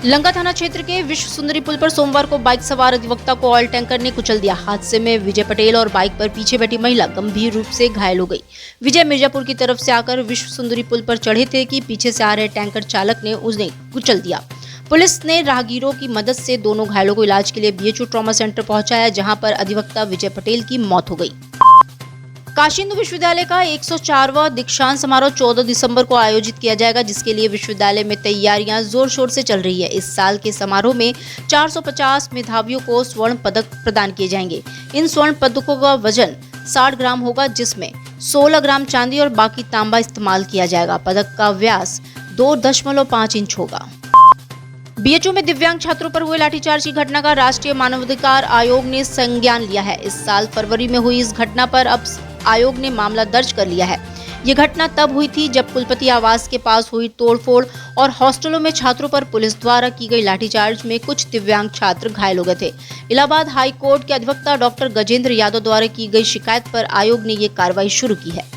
लंका थाना क्षेत्र के विश्व सुंदरी पुल पर सोमवार को बाइक सवार अधिवक्ता को ऑयल टैंकर ने कुचल दिया। हादसे में विजय पटेल और बाइक पर पीछे बैठी महिला गंभीर रूप से घायल हो गई। विजय मिर्जापुर की तरफ से आकर विश्व सुंदरी पुल पर चढ़े थे कि पीछे से आ रहे टैंकर चालक ने उन्हें कुचल दिया। पुलिस ने राहगीरों की मदद से दोनों घायलों को इलाज के लिए बीएचयू ट्रॉमा सेंटर पहुंचाया, जहां पर अधिवक्ता विजय पटेल की मौत हो गई। काशी हिंदू विश्वविद्यालय का 104वां दीक्षांत समारोह 14 दिसंबर को आयोजित किया जाएगा, जिसके लिए विश्वविद्यालय में तैयारियां जोर शोर से चल रही है। इस साल के समारोह में 450 मेधावियों को स्वर्ण पदक प्रदान किए जाएंगे। इन स्वर्ण पदकों का वजन 60 ग्राम होगा, जिसमें 16 ग्राम चांदी और बाकी तांबा इस्तेमाल किया जाएगा। पदक का व्यास 2.5 इंच होगा। बीएचयू में दिव्यांग छात्रों पर हुए लाठीचार्ज की घटना का राष्ट्रीय मानवाधिकार आयोग ने संज्ञान लिया है। इस साल फरवरी में हुई इस घटना पर अब आयोग ने मामला दर्ज कर लिया है। ये घटना तब हुई थी जब कुलपति आवास के पास हुई तोड़फोड़ और हॉस्टलों में छात्रों पर पुलिस द्वारा की गई लाठीचार्ज में कुछ दिव्यांग छात्र घायल हो गए थे। इलाहाबाद हाई कोर्ट के अधिवक्ता डॉक्टर गजेंद्र यादव द्वारा की गई शिकायत पर आयोग ने ये कार्रवाई शुरू की है।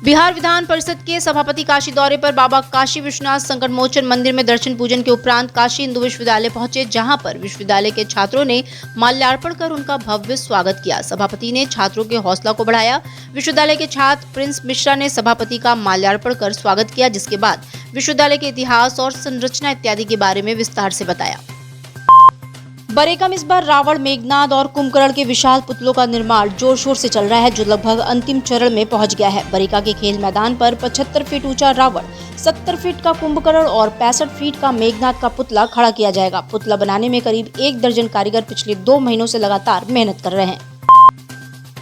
बिहार विधान परिषद के सभापति काशी दौरे पर बाबा काशी विश्वनाथ संकट मोचन मंदिर में दर्शन पूजन के उपरांत काशी हिंदू विश्वविद्यालय पहुंचे, जहां पर विश्वविद्यालय के छात्रों ने माल्यार्पण कर उनका भव्य स्वागत किया। सभापति ने छात्रों के हौसला को बढ़ाया। विश्वविद्यालय के छात्र प्रिंस मिश्रा ने सभापति का माल्यार्पण कर स्वागत किया, जिसके बाद विश्वविद्यालय के इतिहास और संरचना इत्यादि के बारे में विस्तार से बताया। बरेका में इस बार रावण, मेघनाद और कुंभकर्ण के विशाल पुतलों का निर्माण जोर शोर से चल रहा है, जो लगभग अंतिम चरण में पहुंच गया है। बरेका के खेल मैदान पर 75 फीट ऊंचा रावण, 70 फीट का कुंभकर्ण और 65 फीट का मेघनाद का पुतला खड़ा किया जाएगा। पुतला बनाने में करीब 1 दर्जन कारीगर पिछले 2 महीनों से लगातार मेहनत कर रहे हैं।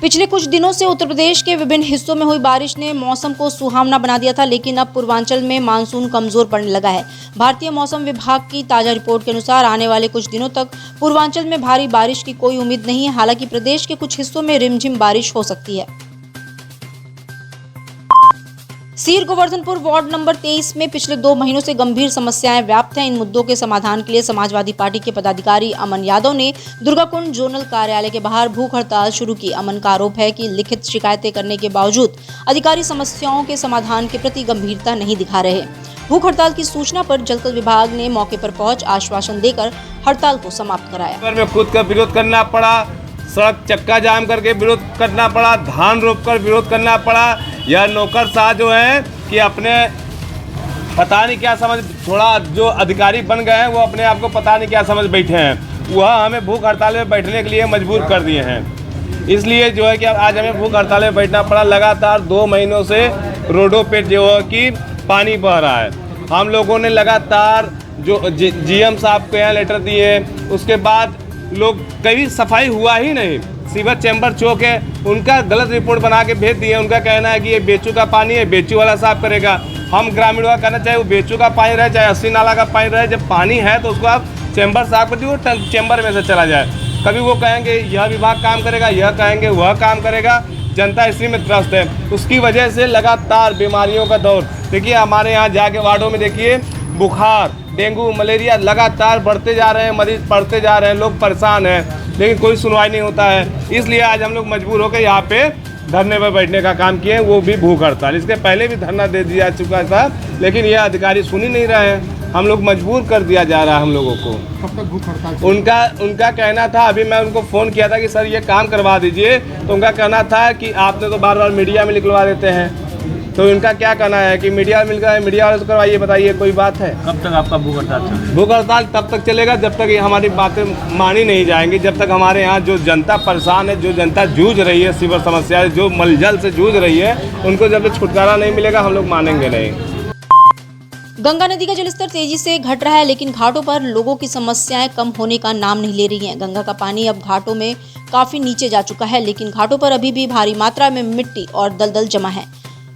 पिछले कुछ दिनों से उत्तर प्रदेश के विभिन्न हिस्सों में हुई बारिश ने मौसम को सुहावना बना दिया था, लेकिन अब पूर्वांचल में मानसून कमजोर पड़ने लगा है। भारतीय मौसम विभाग की ताजा रिपोर्ट के अनुसार आने वाले कुछ दिनों तक पूर्वांचल में भारी बारिश की कोई उम्मीद नहीं है। हालांकि प्रदेश के कुछ हिस्सों में रिमझिम बारिश हो सकती है। सीर गोवर्धनपुर वार्ड नंबर 23 में पिछले 2 महीनों से गंभीर समस्याएं व्याप्त हैं। इन मुद्दों के समाधान के लिए समाजवादी पार्टी के पदाधिकारी अमन यादव ने दुर्गाकुंड जोनल कार्यालय के बाहर भूख हड़ताल शुरू की। अमन का आरोप है कि लिखित शिकायतें करने के बावजूद अधिकारी समस्याओं के समाधान के प्रति गंभीरता नहीं दिखा रहे। भूख हड़ताल की सूचना पर जलकल विभाग ने मौके पर पहुंच आश्वासन देकर हड़ताल को समाप्त कराया। में खुद का विरोध करना पड़ा, सड़क चक्का जाम करके विरोध करना पड़ा, धान रोप कर विरोध करना पड़ा। यह नौकरशाह जो है कि अपने पता नहीं क्या समझ, थोड़ा जो अधिकारी बन गए हैं वो अपने आप को पता नहीं क्या समझ बैठे हैं। वह हमें भूख हड़ताल में बैठने के लिए मजबूर कर दिए हैं। इसलिए जो है कि आज हमें भूख हड़ताल में बैठना पड़ा। लगातार 2 महीनों से रोडों पे जो है कि पानी बह रहा है। हम लोगों ने लगातार जो जीएम साहब को यहाँ लेटर दिए, उसके बाद लोग कभी सफाई हुआ ही नहीं। सीवर चैम्बर चौक है, उनका गलत रिपोर्ट बना के भेज दिए। उनका कहना है कि ये बेचू का पानी है, बेचू वाला साफ करेगा। हम ग्रामीणों का कहना चाहे वो बेचू का पानी रहे, चाहे 80 नाला का पानी रहे, जब पानी है तो उसको आप चैम्बर साफ कर दीजिए, वो चैम्बर में से चला जाए। कभी वो कहेंगे यह विभाग काम करेगा, यह कहेंगे वह काम करेगा। जनता इसी में त्रस्त है। उसकी वजह से लगातार बीमारियों का दौर, देखिए हमारे यहाँ जाके वार्डों में देखिए, बुखार, डेंगू, मलेरिया लगातार बढ़ते जा रहे हैं, मरीज बढ़ते जा रहे हैं, लोग परेशान हैं, लेकिन कोई सुनवाई नहीं होता है। इसलिए आज हम लोग मजबूर होकर यहाँ पे धरने पर बैठने का काम किए, वो भी भूख हड़ताल। इसके पहले भी धरना दे दिया चुका था, लेकिन यह अधिकारी सुन ही नहीं रहे हैं। हम लोग मजबूर कर दिया जा रहा है हम लोगों को। कब तक भूख हड़ताल? उनका कहना था, अभी मैं उनको फ़ोन किया था कि सर ये काम करवा दीजिए, तो उनका कहना था कि आपने तो बार बार मीडिया में निकलवा देते हैं। तो इनका क्या कहना है कि मीडिया मिल गया है, मीडिया वाले से करवाइए, बताइए कोई बात है? कब तक आपका भूख हड़ताल चलेगा? भूख हड़ताल तब तक चलेगा जब तक ये हमारी बातें मानी नहीं जाएंगी, जब तक हमारे यहाँ जो जनता परेशान है, जो जनता जूझ रही है सीवर समस्या, जो मलजल से जूझ रही है, उनको जब तक छुटकारा नहीं मिलेगा हम लोग मानेंगे नहीं। गंगा नदी का जलस्तर तेजी से घट रहा है, लेकिन घाटों पर लोगों की समस्याएं कम होने का नाम नहीं ले रही हैं। गंगा का पानी अब घाटों में काफी नीचे जा चुका है, लेकिन घाटों पर अभी भी भारी मात्रा में मिट्टी और दलदल जमा है,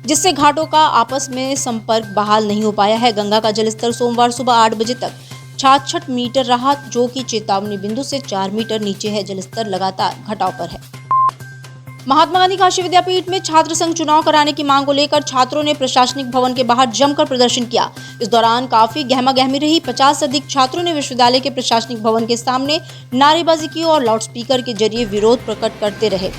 जिससे घाटों का आपस में संपर्क बहाल नहीं हो पाया है। गंगा का जलस्तर सोमवार सुबह 8 बजे तक 66 मीटर रहा, जो कि चेतावनी बिंदु से 4 मीटर नीचे है। जलस्तर लगातार घटाव पर है। महात्मा गांधी काशी विद्यापीठ में छात्र संघ चुनाव कराने की मांग को लेकर छात्रों ने प्रशासनिक भवन के बाहर जमकर प्रदर्शन किया। इस दौरान काफी गहमागहमी रही। 50 से अधिक छात्रों ने विश्वविद्यालय के प्रशासनिक भवन के सामने नारेबाजी की और लाउडस्पीकर के जरिए विरोध प्रकट करते रहे।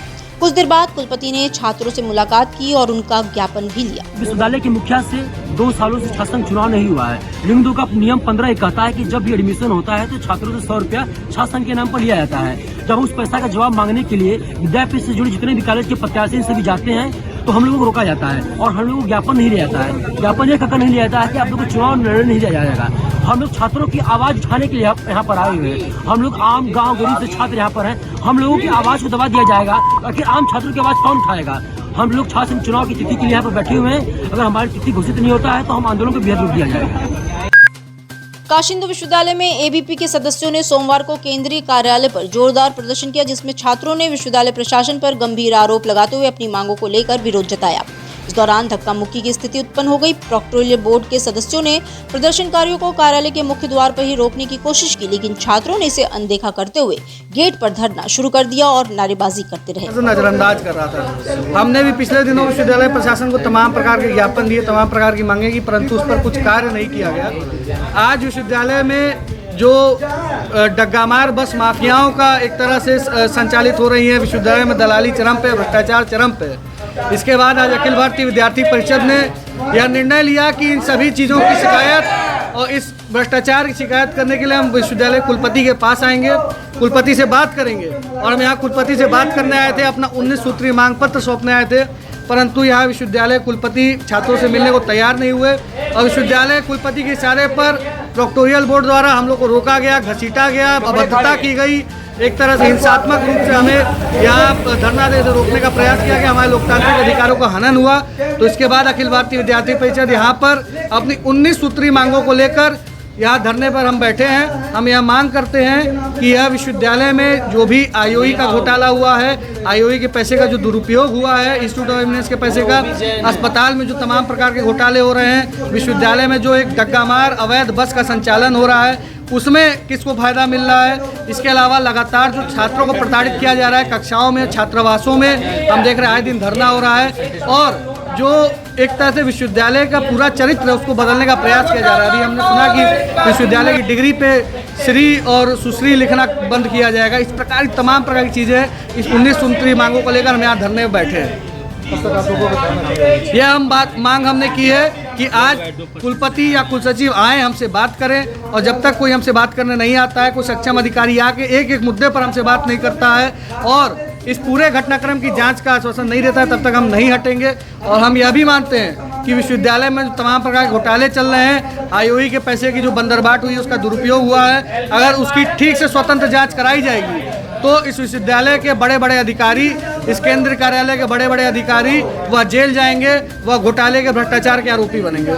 कुछ देर बाद कुलपति ने छात्रों से मुलाकात की और उनका ज्ञापन भी लिया। विश्वविद्यालय के मुखिया से 2 सालों से शासन चुनाव नहीं हुआ है, लेकिन 2 का नियम 15 कहता है कि जब भी एडमिशन होता है तो छात्रों से 100 रुपया शासन के नाम पर लिया जाता है। जब उस पैसा का जवाब मांगने के लिए विद्यापीठ से जुड़े जितने भी कॉलेज के प्रत्याशी सभी जाते हैं तो हम लोगों को रोका जाता है और हम लोगों को ज्ञापन नहीं लिया जाता है। ज्ञापन ये कहकर नहीं लिया जाता है कि आप लोगों को चुनाव निर्णय नहीं दिया जाएगा। हम लोग छात्रों की आवाज उठाने के लिए यहाँ पर आए हुए हैं। हम लोग आम गांव गरीब से छात्र यहाँ पर हैं। हम लोगों की आवाज को दबा दिया जाएगा, आखिर आम छात्रों की आवाज कौन उठाएगा। हम लोग छात्र चुनाव की तिथि के लिए यहाँ पर बैठे हुए हैं। अगर हमारी तिथि घोषित नहीं होता है तो हम आंदोलन को बेहद रोक दिया जाएगा। काशी हिंदू विश्वविद्यालय में एबीपी के सदस्यों ने सोमवार को केंद्रीय कार्यालय पर जोरदार प्रदर्शन किया, जिसमें छात्रों ने विश्वविद्यालय प्रशासन पर गंभीर आरोप लगाते हुए अपनी मांगों को लेकर विरोध जताया। इस दौरान धक्का मुक्की की स्थिति उत्पन्न हो गई। प्रोक्टोरियल बोर्ड के सदस्यों ने प्रदर्शनकारियों को कार्यालय के मुख्य द्वार पर ही रोकने की कोशिश की, लेकिन छात्रों ने इसे अनदेखा करते हुए गेट पर धरना शुरू कर दिया और नारेबाजी करते रहे। नजरअंदाज कर रहा था। हमने भी पिछले दिनों विश्वविद्यालय प्रशासन को तमाम प्रकार के ज्ञापन दिए, तमाम प्रकार की मांगे की, परंतु उस पर कुछ कार्य नहीं किया गया। आज विश्वविद्यालय में जो डग्गामार बस माफियाओं का एक तरह से संचालित हो रही है, विश्वविद्यालय में दलाली चरम पे, भ्रष्टाचार चरम पे। इसके बाद आज अखिल भारतीय विद्यार्थी परिषद ने यह निर्णय लिया कि इन सभी चीज़ों की शिकायत और इस भ्रष्टाचार की शिकायत करने के लिए हम विश्वविद्यालय कुलपति के पास आएंगे, कुलपति से बात करेंगे। और हम यहाँ कुलपति से बात करने आए थे, अपना 19 सूत्रीय मांग पत्र सौंपने आए थे, परंतु यहाँ विश्वविद्यालय कुलपति छात्रों से मिलने को तैयार नहीं हुए और विश्वविद्यालय कुलपति के इशारे पर प्रोक्टोरियल बोर्ड द्वारा हम लोग को रोका गया, घसीटा गया, अभद्रता की गई। एक तरह से हिंसात्मक रूप से हमें यहाँ धरना दे रोकने का प्रयास किया गया, हमारे लोकतांत्रिक अधिकारों का हनन हुआ। तो इसके बाद अखिल भारतीय विद्यार्थी परिषद यहाँ पर अपनी 19 सूत्रीय मांगों को लेकर यहाँ धरने पर हम बैठे हैं। हम यह मांग करते हैं कि यह विश्वविद्यालय में जो भी आईओई का घोटाला हुआ है, आईओई के पैसे का जो दुरुपयोग हुआ है, इंस्टीट्यूट ऑफ एमिनेंस के पैसे का, अस्पताल में जो तमाम प्रकार के घोटाले हो रहे हैं, विश्वविद्यालय में जो एक डग्गामार अवैध बस का संचालन हो रहा है, उसमें किसको फ़ायदा मिल रहा है। इसके अलावा लगातार जो छात्रों को प्रताड़ित किया जा रहा है, कक्षाओं में, छात्रावासों में हम देख रहे हैं आए दिन धरना हो रहा है और जो एक तरह से विश्वविद्यालय का पूरा चरित्र है उसको बदलने का प्रयास किया जा रहा है। अभी हमने सुना कि विश्वविद्यालय की डिग्री पे श्री और सुश्री लिखना बंद किया जाएगा। इस प्रकार की तमाम प्रकार की चीज़ें इस 19 सूत्रीय मांगों को लेकर हम यहाँ धरने में बैठे हैं। यह मांग हमने की है कि आज कुलपति या कुलसचिव आए, हमसे बात करें और जब तक कोई हमसे बात करने नहीं आता है, कोई सक्षम अधिकारी आके एक एक मुद्दे पर हमसे बात नहीं करता है और इस पूरे घटनाक्रम की जांच का आश्वासन नहीं देता है, तब तक हम नहीं हटेंगे। और हम यह भी मानते हैं कि विश्वविद्यालय में जो तमाम प्रकार के घोटाले चल रहे हैं, आईओई के पैसे की जो बंदरबाट हुई, उसका दुरुपयोग हुआ है, अगर उसकी ठीक से स्वतंत्र जाँच कराई जाएगी तो इस विश्वविद्यालय के बड़े बड़े अधिकारी, इस केंद्रीय कार्यालय के बड़े बड़े अधिकारी वह जेल जाएंगे, वह घोटाले के भ्रष्टाचार के आरोपी बनेंगे।